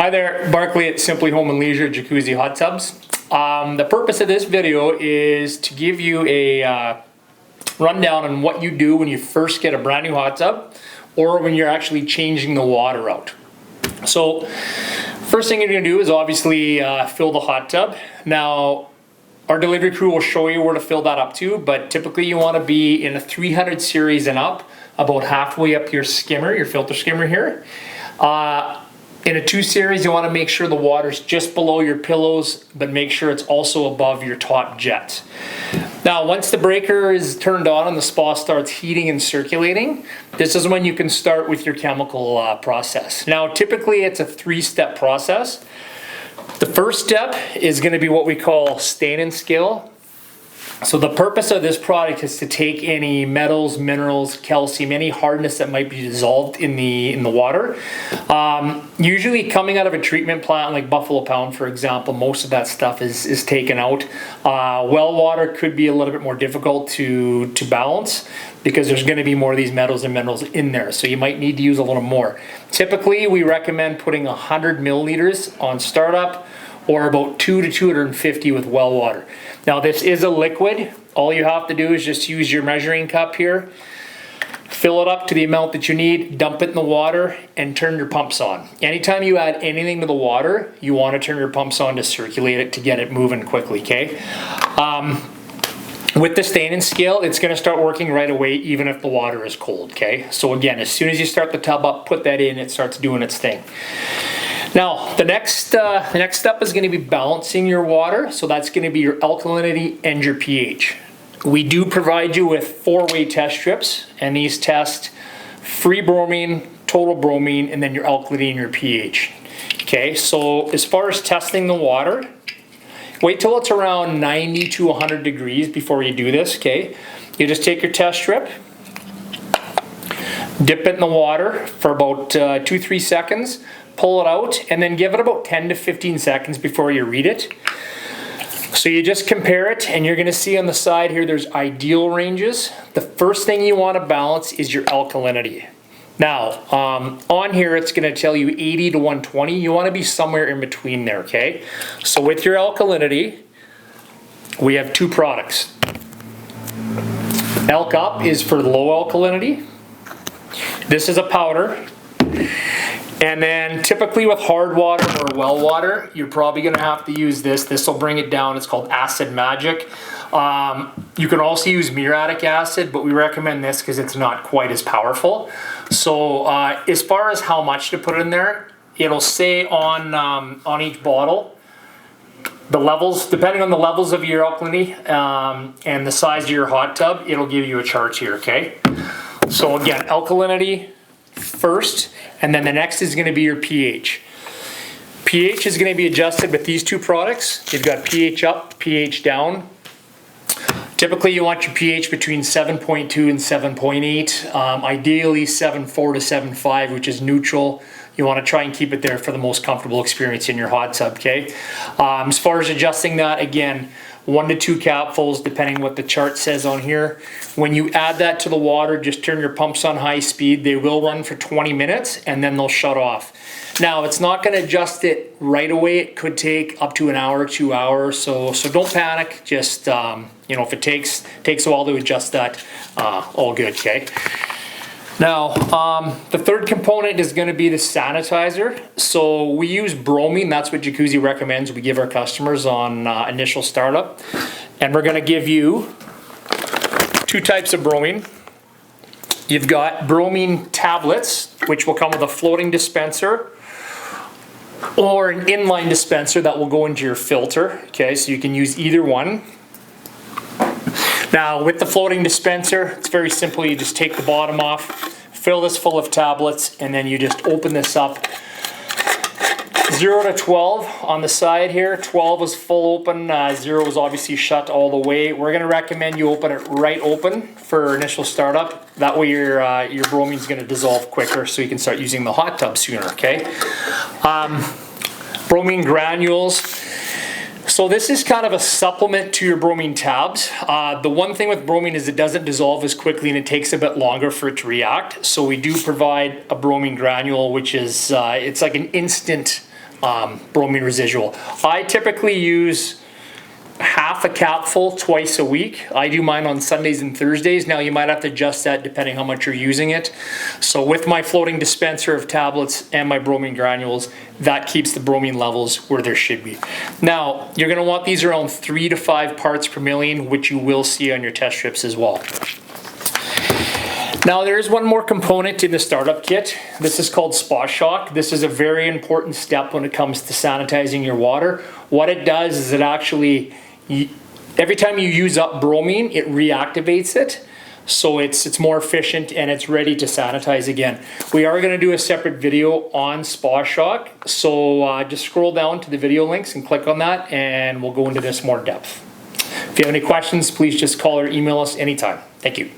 Hi there, Barkley at Simply Home and Leisure Jacuzzi Hot Tubs. The purpose of this video is to give you a rundown on what you do when you first get a brand new hot tub or when you're actually changing the water out. So first thing you're going to do is obviously fill the hot tub. Now our delivery crew will show you where to fill that up to, but typically you want to be in a 300 series and up, about halfway up your skimmer, your filter skimmer here. In a 2 series, you want to make sure the water's just below your pillows, but make sure it's also above your top jet. Now, once the breaker is turned on and the spa starts heating and circulating, this is when you can start with your chemical process. Now, typically it's a 3-step process. The first step is going to be what we call stain and scale. So the purpose of this product is to take any metals, minerals, calcium, any hardness that might be dissolved in the water. Usually coming out of a treatment plant like Buffalo Pound, for example, most of that stuff is taken out. Well water could be a little bit more difficult to balance because there's going to be more of these metals and minerals in there. So you might need to use a little more. Typically, we recommend putting 100 milliliters on startup, or about 2 to 250 with well water. Now this is a liquid. All you have to do is just use your measuring cup here, fill it up to the amount that you need, dump it in the water, and turn your pumps on. Anytime you add anything to the water, you want to turn your pumps on to circulate it to get it moving quickly, okay? With the stain and scale, it's going to start working right away even if the water is cold, okay? So again, as soon as you start the tub up, put that in, it starts doing its thing. Now, the next step is going to be balancing your water. So that's going to be your alkalinity and your pH. We do provide you with 4-way test strips, and these test free bromine, total bromine, and then your alkalinity and your pH. Okay, so as far as testing the water, wait till it's around 90 to 100 degrees before you do this, okay? You just take your test strip, dip it in the water for about 2-3 seconds, pull it out, and then give it about 10 to 15 seconds before you read it. So you just compare it, and you're going to see on the side here there's ideal ranges. The first thing you want to balance is your alkalinity. Now, on here it's going to tell you 80 to 120. You want to be somewhere in between there, okay? So with your alkalinity, we have 2 products. Alk Up is for low alkalinity. This is a powder. And then typically with hard water or well water, you're probably going to have to use this. This will bring it down. It's called Acid Magic. You can also use muriatic acid, but we recommend this because it's not quite as powerful. So as far as how much to put in there, it'll say on each bottle the levels, depending on the levels of your alkalinity and the size of your hot tub, it'll give you a chart here, okay? So again, alkalinity first, and then the next is going to be your pH. pH is going to be adjusted with these 2 products. You've got pH up, pH down. Typically you want your pH between 7.2 and 7.8, ideally 7.4 to 7.5, which is neutral. You want to try and keep it there for the most comfortable experience in your hot tub, okay? As far as adjusting that, again, 1 to 2 capfuls, depending what the chart says on here. When you add that to the water, just turn your pumps on high speed. They will run for 20 minutes and then they'll shut off. Now, it's not going to adjust it right away. It could take up to an hour, 2 hours. So don't panic. Just, if it takes a while to adjust that, all good, okay? Now, the third component is going to be the sanitizer. So we use bromine. That's what Jacuzzi recommends we give our customers on initial startup. And we're going to give you 2 types of bromine. You've got bromine tablets, which will come with a floating dispenser or an inline dispenser that will go into your filter. Okay, so you can use either one. Now, with the floating dispenser, it's very simple. You just take the bottom off, fill this full of tablets, and then you just open this up. 0 to 12 on the side here. 12 is full open, 0 is obviously shut all the way. We're going to recommend you open it right open for initial startup. That way your bromine is going to dissolve quicker so you can start using the hot tub sooner, okay? Bromine granules. So this is kind of a supplement to your bromine tabs. The one thing with bromine is it doesn't dissolve as quickly and it takes a bit longer for it to react. So we do provide a bromine granule, which is it's like an instant bromine residual. I typically use half a capful twice a week. I do mine on Sundays and Thursdays. Now you might have to adjust that depending how much you're using it. So with my floating dispenser of tablets and my bromine granules, that keeps the bromine levels where there should be. Now you're going to want these around 3 to 5 parts per million, which you will see on your test strips as well. Now there is one more component in the startup kit. This is called Spot Shock. This is a very important step when it comes to sanitizing your water. What it does is it actually, every time you use up bromine, it reactivates it. So it's more efficient and it's ready to sanitize again. We are going to do a separate video on Spot Shock. So just scroll down to the video links and click on that and we'll go into this more depth. If you have any questions, please just call or email us anytime. Thank you.